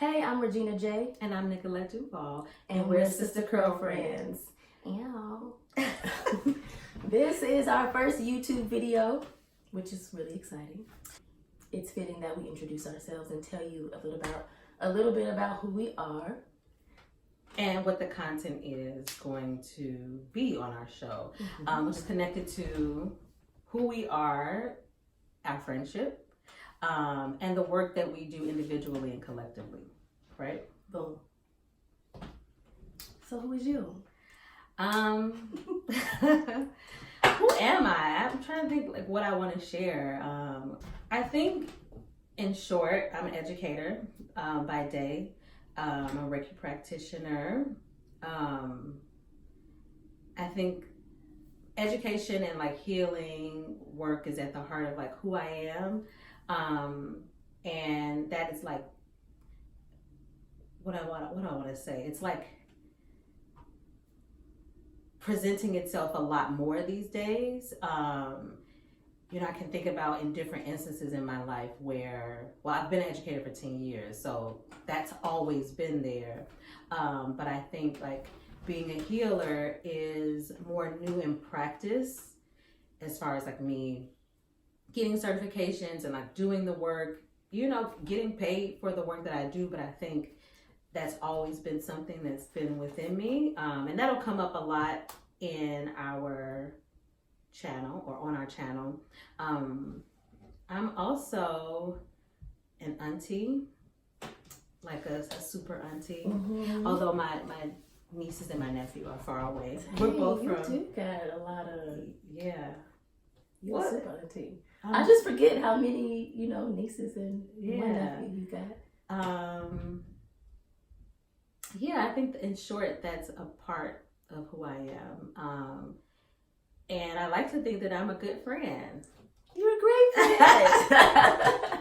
Hey, I'm Regina J. And I'm Nicolette Duval. And we're SisterCURLfriends. Ew. This is our first YouTube video, which is really exciting. It's fitting that we introduce ourselves and tell you a little bit about who we are. And what the content is going to be on our show, which is connected to who we are, our friendship, and the work that we do individually and collectively, right? Boom. So who is you? Who am I? I'm trying to think like what I want to share. I think, in short, I'm an educator by day. I'm a Reiki practitioner. I think education and like healing work is at the heart of like who I am. And that is like what I want to say. It's like presenting itself a lot more these days. I can think about in different instances in my life where, I've been an educator for 10 years, so that's always been there. But I think like being a healer is more new in practice as far as like me getting certifications and like doing the work, getting paid for the work that I do. But I think that's always been something that's been within me. And that'll come up a lot in our channel or on our channel. I'm also an auntie, like a super auntie. Although my nieces and my nephew are far away. Hey, we're both you from. You got a lot of. Yeah. You're a super auntie. I just forget how many nieces and one nephew you got. Yeah, I think in short that's a part of who I am. And I like to think that I'm a good friend. You're a great friend.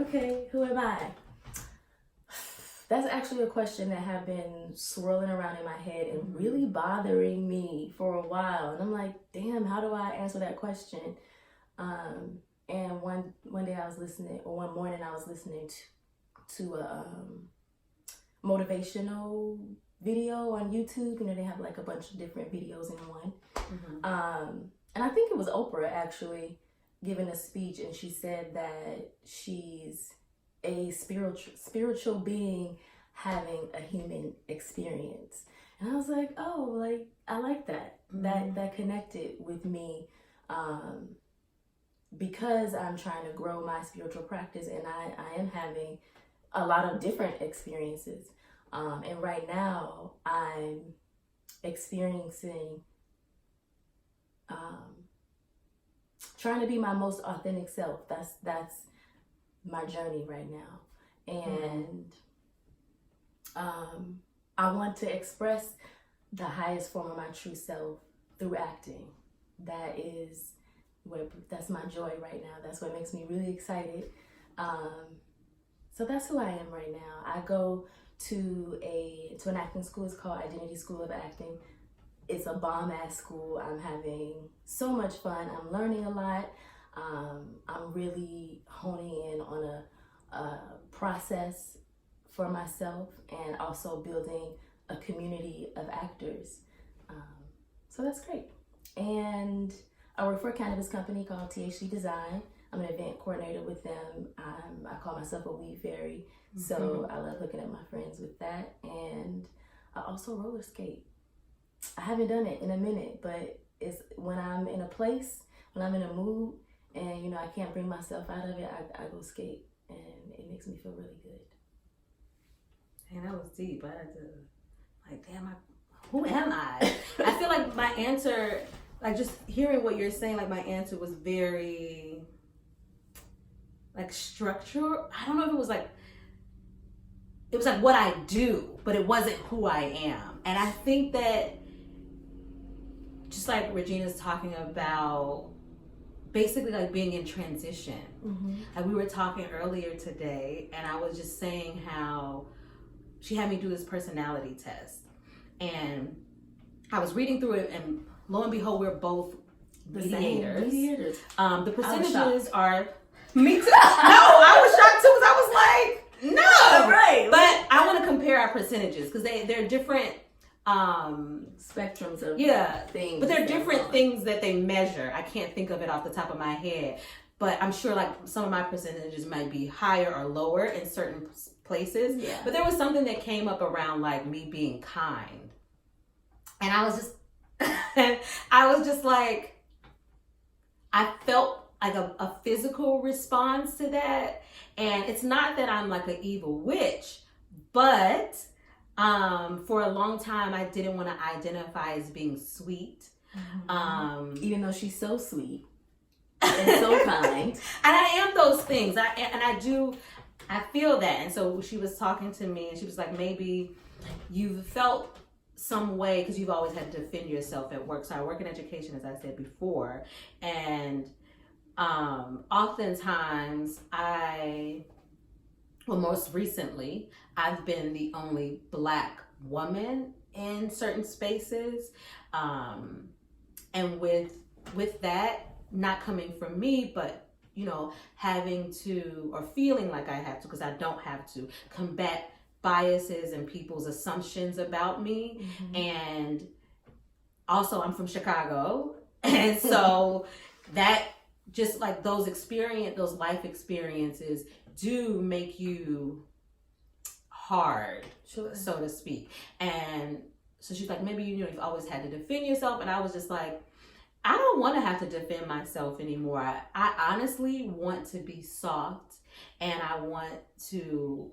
Okay, who am I? That's actually a question that have been swirling around in my head and really bothering me for a while. And I'm like, damn, how do I answer that question? And one day I was listening, or one morning I was listening to a motivational video on YouTube. They have like a bunch of different videos in one. And I think it was Oprah actually giving a speech, and she said that she's a spiritual being having a human experience. And I was like, oh, like I like that. That connected with me because I'm trying to grow my spiritual practice, and I am having a lot of different experiences. And right now I'm experiencing trying to be my most authentic self. That's my journey right now. And I want to express the highest form of my true self through acting. That's my joy right now. That's what makes me really excited. So that's who I am right now. I go to an acting school. It's called Identity School of Acting. It's a bomb-ass school. I'm having so much fun. I'm learning a lot. I'm really honing in on a process for myself and also building a community of actors. So that's great. And I work for a cannabis company called THC Design. I'm an event coordinator with them. I call myself a weed fairy. So I love looking at my friends with that. And I also roller skate. I haven't done it in a minute, but it's when I'm in a place, when I'm in a mood, and I can't bring myself out of it, I go skate, and it makes me feel really good. And that was deep. I had to, like, damn, who am I? I feel like my answer, like just hearing what you're saying, like my answer was very, like structural. I don't know if it was like what I do, but it wasn't who I am. And I think that just like Regina's talking about basically like being in transition. Like we were talking earlier today, and I was just saying how she had me do this personality test. And I was reading through it, and lo and behold, we're both mediators. The percentages are... Me too. No, I was shocked too, because I was like, no. percentages because they're different spectrums of things. But they're different things that they measure. I can't think of it off the top of my head. But I'm sure like some of my percentages might be higher or lower in certain places. Yeah. But there was something that came up around like me being kind. And I was just like, I felt like a physical response to that. And it's not that I'm like an evil witch, but for a long time I didn't want to identify as being sweet. Even though she's so sweet and so kind. And I am those things. I feel that. And so she was talking to me and she was like, maybe you've felt some way because you've always had to defend yourself at work. So I work in education, as I said before, and oftentimes most recently I've been the only Black woman in certain spaces, and with that not coming from me, but having to, or feeling like I have to, because I don't have to, combat biases and people's assumptions about me. And also I'm from Chicago, and so that just like those life experiences do make you hard, so to speak. And so she's like, maybe you've always had to defend yourself. And I was just like, I don't want to have to defend myself anymore. I honestly want to be soft, and I want to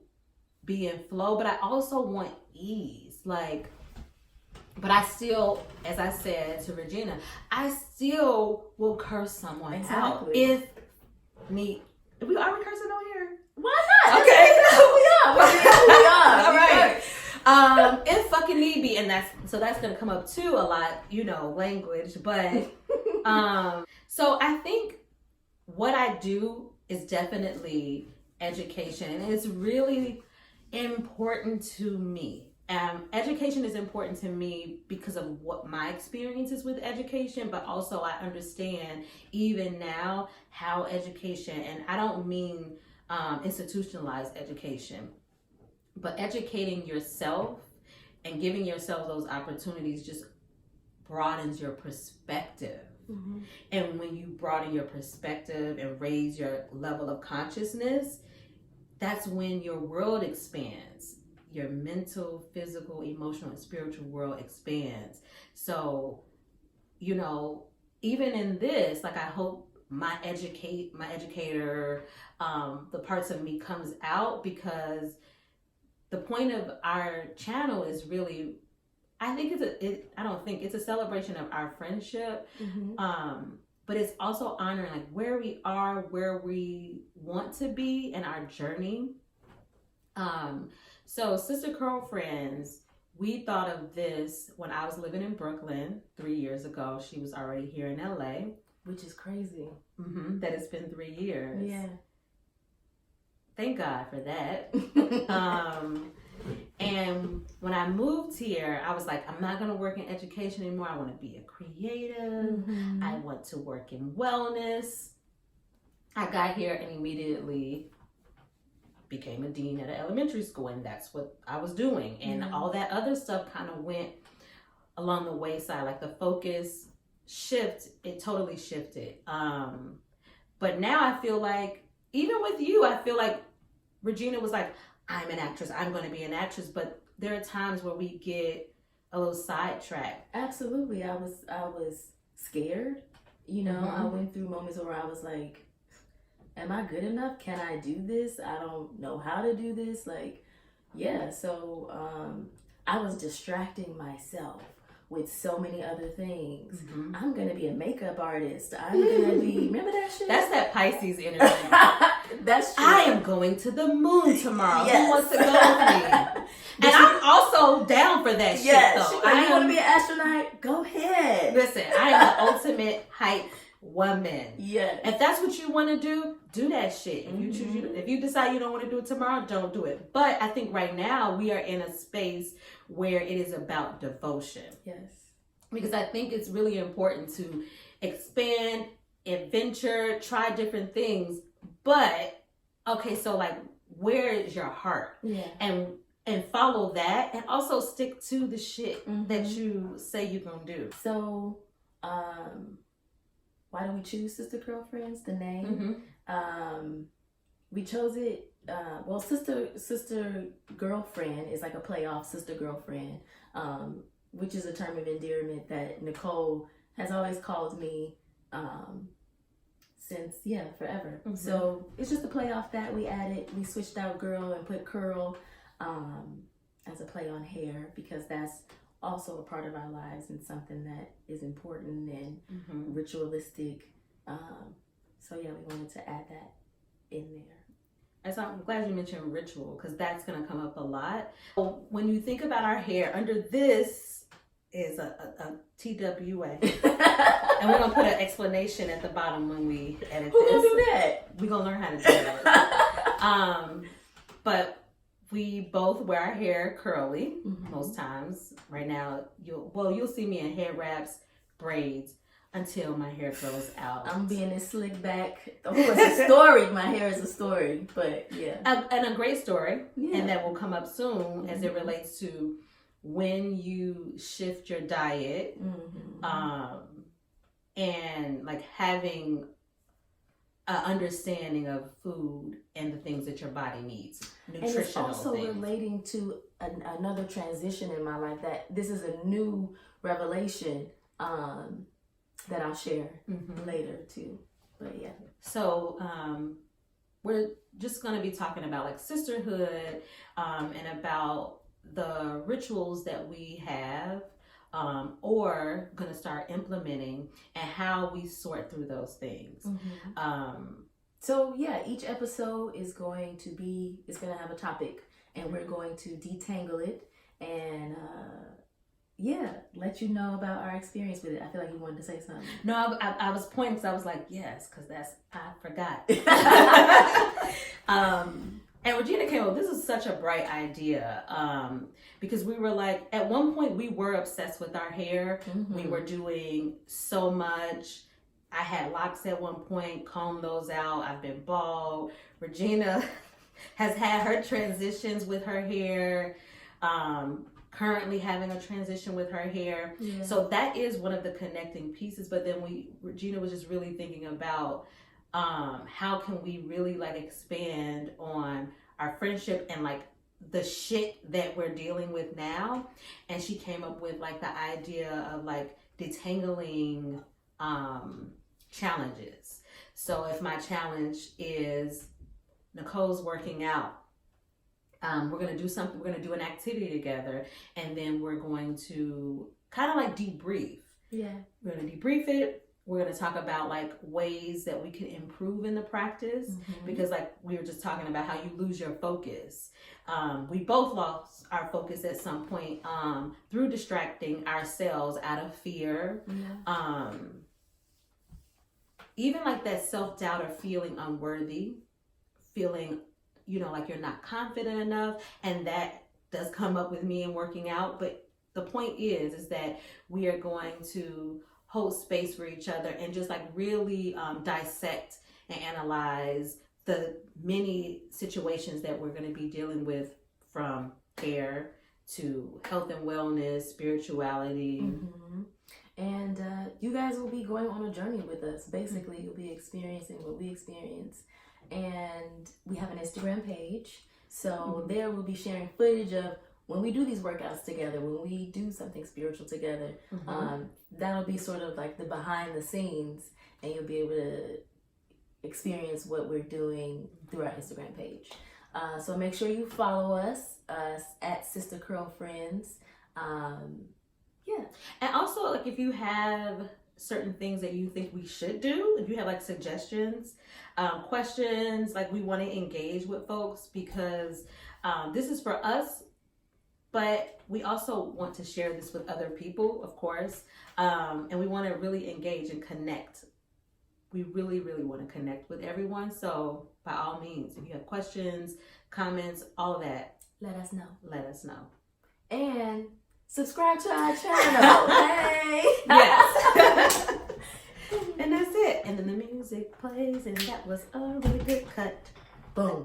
be in flow, but I also want ease. But I still, as I said to Regina, I still will curse someone out if me. Are we cursing on here? Why not? Okay, we are. All right. If fucking need be, and that's gonna come up too a lot, language. But so I think what I do is definitely education, and it's really important to me. Education is important to me because of what my experiences with education, but also I understand even now how education, and I don't mean institutionalized education, but educating yourself and giving yourself those opportunities just broadens your perspective. And when you broaden your perspective and raise your level of consciousness, that's when your world expands. Your mental, physical, emotional, and spiritual world expands. So, even in this, like, I hope my educator, the parts of me comes out, because the point of our channel is really, it's a celebration of our friendship. But it's also honoring like where we are, where we want to be in our journey. So SisterCURLfriends, we thought of this when I was living in Brooklyn 3 years ago. She was already here in LA. Which is crazy. That it's been 3 years. Yeah. Thank God for that. And when I moved here, I was like, I'm not going to work in education anymore. I want to be a creative. I want to work in wellness. I got here and immediately became a dean at an elementary school, and that's what I was doing. And all that other stuff kind of went along the wayside. Like the focus it totally shifted. But now I feel like, even with you, I feel like Regina was like, I'm an actress, I'm going to be an actress. But there are times where we get a little sidetracked. Absolutely. I was scared. I went through moments where I was like, am I good enough? Can I do this? I don't know how to do this. So I was distracting myself with so many other things. I'm gonna be a makeup artist. I'm gonna be, remember that shit? That's that Pisces energy. That's true. I am going to the moon tomorrow. Yes. Who wants to go with me? And I'm also down for that shit though. I want to be an astronaut. Go ahead. Listen, I am the ultimate hype woman. Yes. If that's what you want to do that shit. If you decide you don't want to do it tomorrow, don't do it. But I think right now we are in a space where it is about devotion. Yes. Because I think it's really important to expand, adventure, try different things. But okay, so like, where is your heart? Yeah. And and follow that, and also stick to the shit Mhm. that you say you're gonna do. So, why do we choose SisterCURLfriends, the name? We chose it. Well, sister girlfriend is like a play off sister girlfriend, which is a term of endearment that Nicole has always called me since forever. So it's just a play off that we switched out girl and put curl as a play on hair, because that's also a part of our lives and something that is important and ritualistic. So we wanted to add that in there. And so I'm glad you mentioned ritual, because that's going to come up a lot. When you think about our hair, under this is a TWA. And we're going to put an explanation at the bottom when we edit Who's this. gonna do that? We're going to learn how to do that. But we both wear our hair curly most times. Right now, you'll see me in head wraps, braids, until my hair grows out. I'm being this slick back. Oh, it's a story. My hair is a story, but yeah. And a great story, and that will come up soon as it relates to when you shift your diet, and like having an understanding of food and the things that your body needs, nutritional and it's also things. Relating to another transition in my life, that this is a new revelation that I'll share later too. But yeah. So we're just going to be talking about like sisterhood, and about the rituals that we have, or going to start implementing, and how we sort through those things. So each episode is going to have a topic, and we're going to detangle it and let you know about our experience with it. I feel like you wanted to say something. No, I was pointing because I was like, yes, because I forgot. And Regina came up, this is such a bright idea, because we were like, at one point we were obsessed with our hair. We were doing so much. I had locks at one point, combed those out. I've been bald. Regina has had her transitions with her hair. Currently having a transition with her hair. So that is one of the connecting pieces. But then Regina was just really thinking about how can we really like expand on our friendship and like the shit that we're dealing with now. And she came up with like the idea of like detangling challenges. So if my challenge is Nicole's working out, we're going to do something, we're going to do an activity together, and then we're going to kind of like debrief. We're going to debrief it. We're going to talk about like ways that we can improve in the practice, because like we were just talking about how you lose your focus. We both lost our focus at some point through distracting ourselves out of fear. Even like that self-doubt or feeling unworthy, feeling like you're not confident enough, and that does come up with me in working out. But the point is that we are going to hold space for each other and just like really dissect and analyze the many situations that we're going to be dealing with, from hair to health and wellness, spirituality. And you guys will be going on a journey with us. Basically, you'll be experiencing what we experience. And we have an Instagram page, so there we'll be sharing footage of when we do these workouts together, when we do something spiritual together. That'll be sort of like the behind the scenes, and you'll be able to experience what we're doing through our Instagram page. So make sure you follow us at SisterCURLfriends. And also, like, if you have certain things that you think we should do, if you have like suggestions, questions, like, we want to engage with folks, because this is for us, but we also want to share this with other people, of course, and we want to really engage and connect. We really, really want to connect with everyone. So by all means, if you have questions, comments, all of that, let us know. Let us know. And subscribe to our channel. Hey! Yes. And that's it. And then the music plays, and that was a really good cut. Boom.